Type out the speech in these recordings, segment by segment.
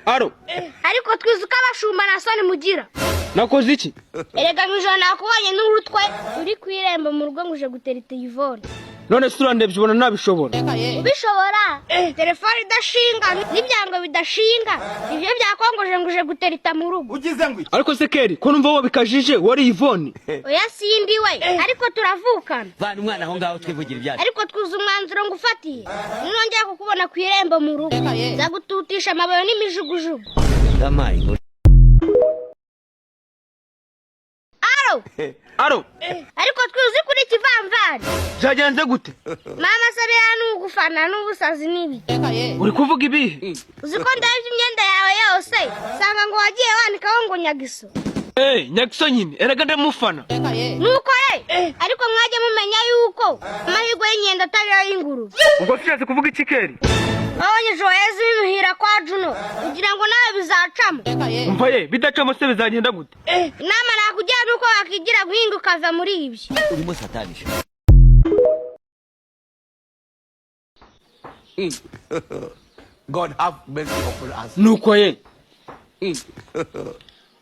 Aro. Ariko twizuka abashumba na soni mugira. Nakoze iki? Erega mwijoro nakubonye n'urutwe uri kwiremba mu rugo nguje gutera telefone. None surandebye ubona nabishobora. Ubishobora? Telefone idashinga n'ibyango bidashinga. Ivyo byakongoje nguje guterita mu rugo. Ugize ngo Ariko se Keri, ko numva wabikajije wari Yvonne. Oya sindi we, ariko turavukana. Vana umwana aho ngaho twivugira ibyacu. Ariko twuza umwanzuro ngufatiye. Nongera kukubona kwiremba mu rugo. Zagututisha amabayo n'imijugujugu. Damayi. Aro. Ariko twizi kuri kivamvani. Byagenze gute? Mama sabira n'ugufana n'ubusazi nibi. Uri kuvuga ibi? Uziko ndabye imyenda yawe yose. Sanga ngo wagiye wanikaho ngo nyagiso. Nyagiso nyine, erega ndamufana. Nuko ariko mwaje mumenya yuko amahirwe y'imyenda atarira y'inguru. Ubwo tushatse kuvuga iki Keri? Abonye Joyeux bimuhira kwa Juno kugira ngo nawe bizacamo. Umva bidacamo se bizagenda gute? Inama nakugira nuko wakigira guhinduka ava muri ibyo. Urimo satanisha. God have mercy upon us. Nuko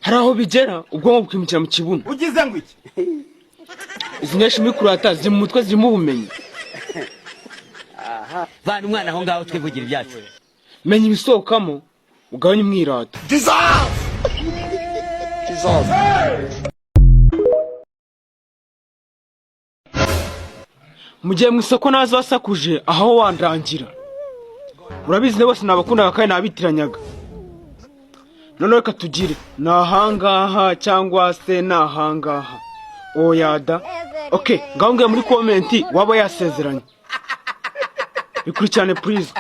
haraho bigera ubwonko bukimukira mu kibuno. Ugize ngo iki? Izi nyashi mikurata ziri mu mutwe zirimo ubumenyi. Vana umwana aho ngaho twivugira ibyacu. Menya ibisohokamo ugabanye umwirata. Mugiye mu isoko nazo wasakuje aho wandangira. Urabizi bose nabakundaga kandi nabitiranyaga. None reka tugire nahangaha cyangwa se nahangaha. Oyada. Okay, ngaho ngiye muri comment waba yasezeranye. Ikurikirane please.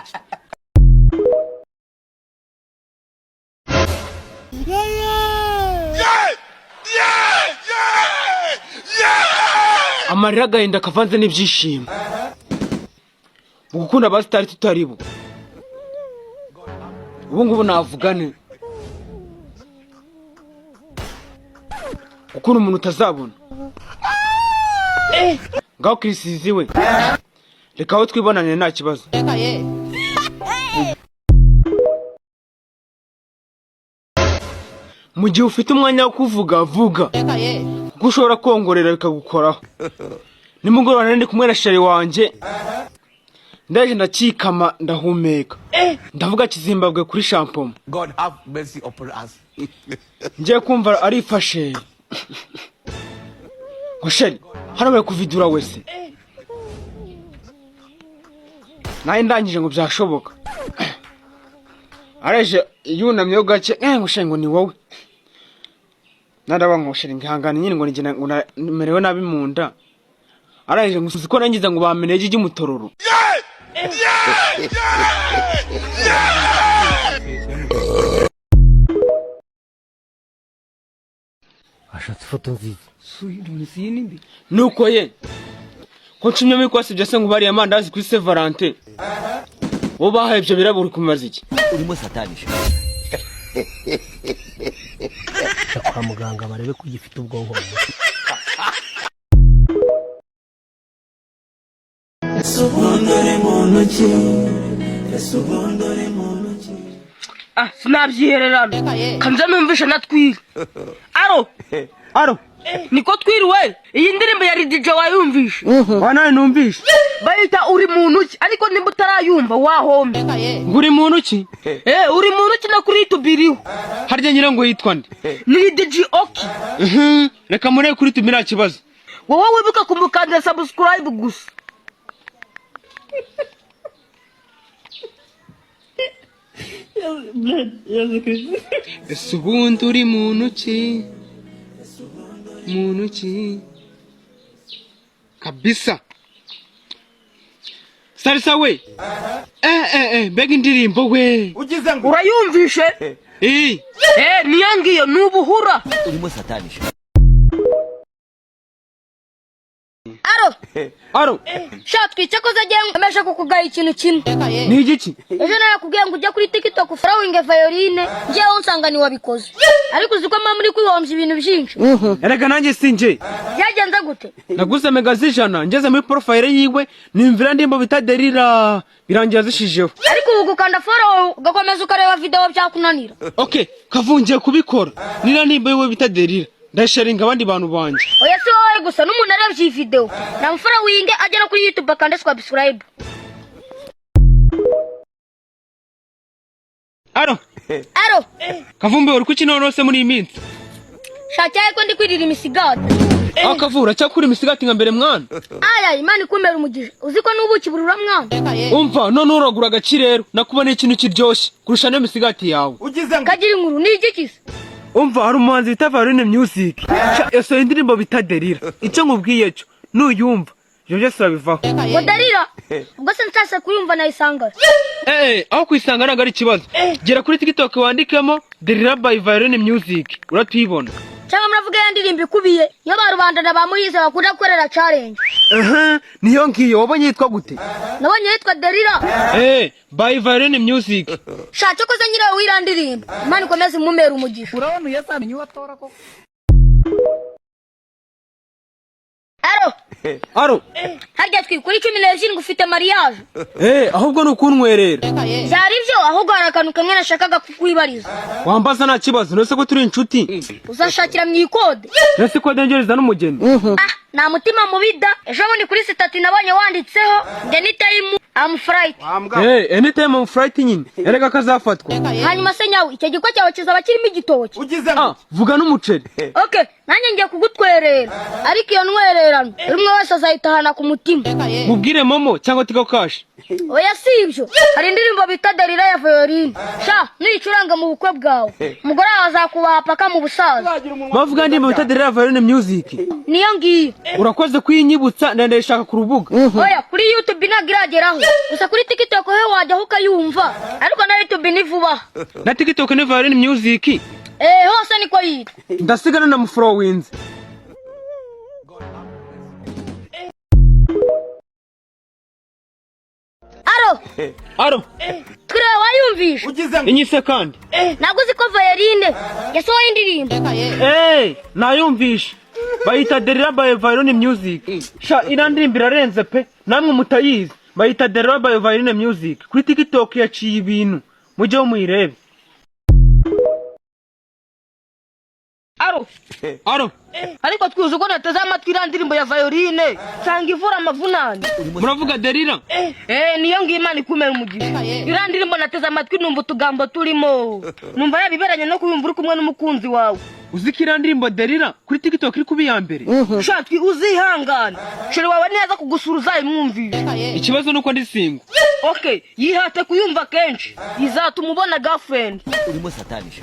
Amarira agahinda kavanze n'ibyishimo. Ugukunda abasitari tutaribo. Ubu ngubu navugane. Ukunda umuntu utazabona. Ngaho kirisizi we. Reka aho twibonane nta kibazo. Mu gihe ufite umwanya wo kuvuga vuga. Kuko ushobora kongorera bikagukoraho. Nimugoroba ndi kumwe na sheri wanje. Ndaje ndakikama ndahumeka. Ndavuga kizimbabwe kuri shampoo. God have mercy upon us. Ngiye kumva arifashe. Ngo sheri, hano bari kuvidura wese. Naye ndangije ngo byashoboka. Areje yunamye gake ngo sheri ngo ni wowe. Naraba ngo sheri ngihangana nyine ngo nigena ngo merewe nabi mu nda. Araje ngo uziko nangiza ngo bameneje igimutororo. Ashatse foto nziza. Nuko ko nshimye muri kwasi byase ngo bari amandazi kuri Saint Valentin. Bo bahaye ibyo biraburi kumaza iki? Urimo satanisha. Kwa muganga barebe ko gifite ubwonko. Sinabyihererana. Kanze numvisha natwira. Aro. Niko twiriwe. Iyi ndirimbo ya DJ wayumvisha. Wana numvisha. Bayita uri muntu ki ariko nimba utarayumva wahombe. Nguri muntu ki? Uri muntu ki na kuri tubiriho. Harya nyira ngo yitwa nde? Ni DJ Oki. Reka mure kuri tumira kibazo. Wowe wibuka kumukanda subscribe gusa. Ese ubundi uri muntu ki? Muntu ki? Kabisa. Salsa we. Mbega indirimbo we. Ugize ngo urayumvishe? Niyangiyo nubuhura. Urimo satanisha. Aro. Sha twice ko zagiye ngamesha kukugaya ikintu kimwe. Ni igiki? Ejo narakubwiye ngo ujya kuri TikTok following Violine, ngiye unsanga ni wabikoze. Ariko uziko mama muri kwihombya ibintu byinshi. Erega nanjye sinje. Byagenze gute? Naguze megazi ijana ngeze muri profile yiwe nimvira ndimbo bitaderira birangiye zishijeho. Ariko ubu gukanda follow ugakomeza ukareba video byakunanira. Okay, kavungiye kubikora. Nira ndimbo yiwe bitaderira. Ndasharinga abandi bantu banje. Oya si wowe gusa n'umuntu arebye iyi video. Namufara winge ajya no kuri YouTube akanda subscribe. Aro. Kavumbe uri kuki nonose muri iminsi? Shacyaye ko ndi kwirira imisigati. Akavura cyakuri imisigati nka mbere mwana. Aya Imana ikumera umugisha. Uziko n'ubuki burura mwana. Umva none uragura agacirero nakubona ikintu kiryoshye kurusha no misigati yawe. Kagira inkuru ni igikisi. Umva hari umuhanzi bita Violine Music. Yasohoye indirimbo bitaderira. Icyo nkubwiye cyo nuyumva ibyo byose urabivaho. Ngo darira. Ubwo se nsase kuyumva nayisanga. Aho kuyisanga ntabwo ari ikibazo. Gera kuri TikTok wandikemo Derira by Violine Music uratuyibona. Cyangwa muravuga ya ndirimbo ikubiye yo barubanda na bamuyize bakunda gukorera challenge. Niyo ngiyo wabonye yitwa gute? Nabonye yitwa Derira. By Violine Music. Shacho ko nyirawe wirandirimbo. Imana ikomeze mumera umugisha. Urabona uyasamenye watora ko. Aro. Harya twikuri 17 ngufite mariage. Ahubwo nukuntwerera. Byari byo ahubwo harakantu kamwe nashakaga kukwibariza. Wambaza nta kibazo nose ko turi inshuti. Uzashakira mu ikode. Nese ko dengereza n'umugeni. Na mutima mubida. Ejo bundi kuri sitati nabonye wanditseho anytime I'm flight. Anytime I'm flight nyine. Erega kazafatwa. Hanyuma se nyawe icyo gikwa cyawe kizaba kirimo igitoki. Vuga n'umuceri. Okay, nanjye ngiye kugutwerera. Ariko iyo ntwererano rimwe wese azayitahana ku mutima. Mubwire momo cyangwa Tigo Cash. Oya sibyo. Hari indirimbo bita Derira ya Violine. Sha, nuyicuranga mu bukwe bwawe. Umugore azakubaha paka mu busaza. Bavuga indirimbo bita Derira Violine Music. Niyo ngiyo. Urakoze kuyinyibutsa ndashaka ku rubuga. Oya, kuri YouTube nagirageraho. Gusa kuri TikTok he wajya ukayumva. Ariko na YouTube ni vuba. Na TikTok ni Violine Music. Hose niko yitwa. Ndasigana na muflowinze. Aro. Kure wayumvisha. Inyise kandi. Naguze ko Violine yasohoye indirimbo. Nayumvisha. Bayita Derira by Violine Music. Sha irandirimbo irarenze pe. Namwe mutayizi. Bayita Derira by Violine Music. Kuri TikTok yaciye ibintu. Mujye muyirebe. Aro. Ariko twuze uko nateze amatwi irandirimbo ya Violine cyangwa ivura amavunane. Muravuga Derira? Niyo ngiyo Imana ikumera umugisha. Irandirimbo nateze amatwi numva utugambo turimo. Numva yabiberanye no kuyumva uri kumwe n'umukunzi wawe. Uziki irandirimbo Derira kuri TikTok iri kubi ya mbere. Shatwi uzihangana. Sheri wawe neza kugusura uzayimwumvisha. Ikibazo nuko ndi single. Okay, yihate kuyumva kenshi. Izatuma ubona girlfriend. Urimo satanisha.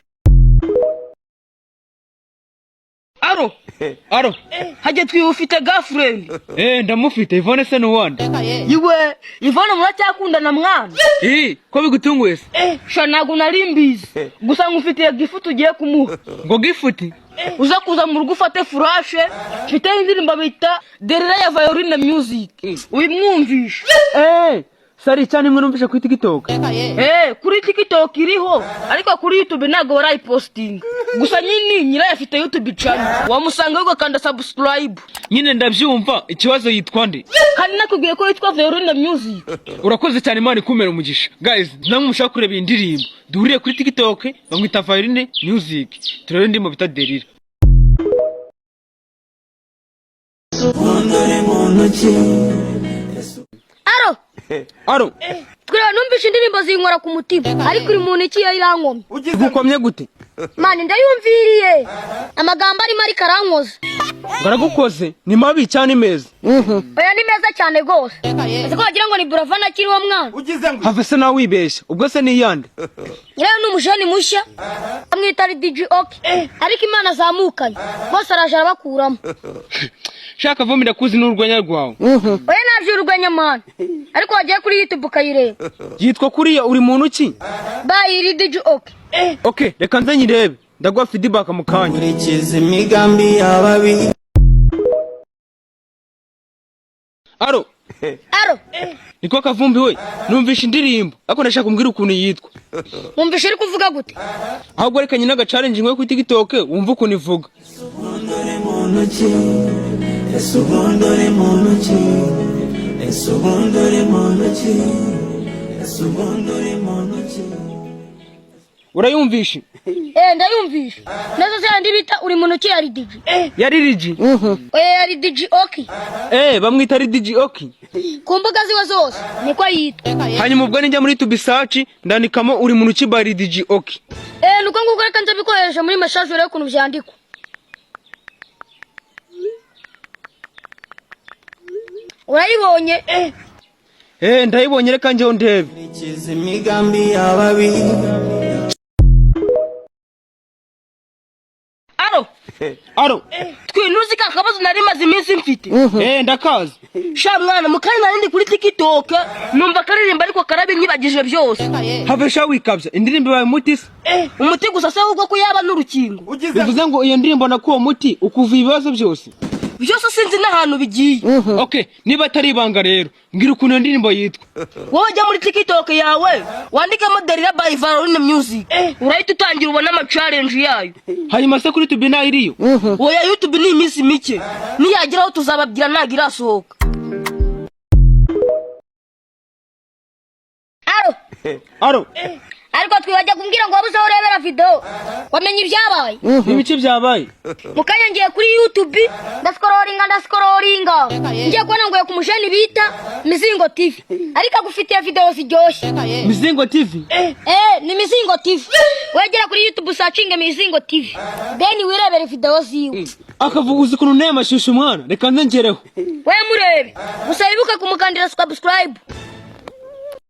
Aro. Hajye ufite girlfriend. Ndamufite Yvonne se n'uwandi. Yiwe, Yvonne muracyakundana mwana? Ko bigutunguye se? Sha ntago narimbizi. Gusa ngufitiye gifuti ugiye kumuha. Ngo gifuti? Uza kuza mu rugo ufate furashe. Mfite indirimbo bita Derira ya Violine Music. Uyimwumvisha. Sari cyane mwe numvisha kuri TikTok. Kuri TikTok iriho, ariko kuri YouTube ntago barayiposting. Gusa nyira yafite YouTube channel. Wamusanga ugakanda subscribe. Nyine ndabyumva ikibazo yitwa nde? Kandi nakubwiye ko yitwa Violine Music. Urakoze cyane Imana ikumera umugisha. Guys, namwe mushaka kureba indirimbo. Duhuriye kuri TikTok bamwita Violine Music. Turebe indirimbo bita Derira. Aro. Twira numvisha indirimbo zinkora ku mutima. Ariko uri muntu iki yayirankomye. Gukomye gute? Mani ndayumviriye. Amagambo arimo ari karankoze. Baragukoze ni mabi cyane meza. Oya ni meza cyane gose. Ese ko wagira ngo ni Buravana akiri wo mwana. Have se nawe wibeshya. Ubwo se ni yande. Nyirayo n'umujeni mushya. Amwita DJ Ok. Ariko Imana azamukanye. Bose araje arabakuramo. Shaka vumira kuzi n'urwenya rwawe. Oya navyo urwenya mana. Ariko wagiye kuri YouTube ukayireba. Yitwa kuriya uri muntu ki? Bayi DJ Ok. Okay, reka nze nyirebe. Ndagwa feedback mu kanya. Urikiza imigambi y'ababi. Aro. Aro. Niko Kavumbi we. Numvisha indirimbo. Ako ndashaka kumbwira ukuntu yitwa. Wumvisha iri kuvuga gute? Ahubwo reka nyina ga challenge ngwe ku TikTok wumva ukuntu ivuga. Urayumvisha? Ndayumvisha. Nazo zandi bita uri mu ntoki yari DJ. Yari Rigi. Yari DJ Oki. Bamwita ari DJ Oki. Ku mbuga ziwe zose niko yitwa. Hanyuma ubwo ninjya muri YouTube search ndandikamo uri mu ntoki by DJ Oki. Nuko nguko reka nzabikoresha muri message rero kuntu byandikwa. Urayibonye? Ndayibonye reka njyeho ndebe. Imigambi yababi. Aro. Twinuzi kakabazo nari maze iminsi mfite. Ndakaza. Sha mwana mukanya narindi kuri TikTok numva karirimba ariko karabinyibagije byose. Have sha wikabya indirimbo baye muti se. Umuti gusa se ubwo ko yaba n'urukingo. Bivuze ngo iyo ndirimbo nakuwo muti ukuva ibibazo byose. Byose sinzi n'ahantu bigiye. Okay, niba atari ibanga rero ngira ukuntu iyo ndirimbo yitwa. Wowe jya muri TikTok yawe wandikamo Darira by Varoline Music. Urahita utangira ubona ama challenge yayo. Hanyuma se kuri YouTube nayo iriyo. Oya YouTube ni iminsi mike. Niyagiraho tuzababwira nagira asohoka. Aro. Ariko twibajya kumbwira ngo wabuze urebera video. Wamenye ibyabaye? Ibice byabaye. Mukanya ngiye kuri YouTube ndascrollinga. Ngiye kubona ngo kumujeni bita Mizingo TV. Ariko agufitiye video zijyoshye. Mizingo TV? Ni Mizingo TV. Wegera kuri YouTube searching Mizingo TV. Then wirebere video ziwe. Akavuguza ukuntu neye amashusho mwana. Reka nzengereho. We murebe. Gusa wibuke kumukandira subscribe.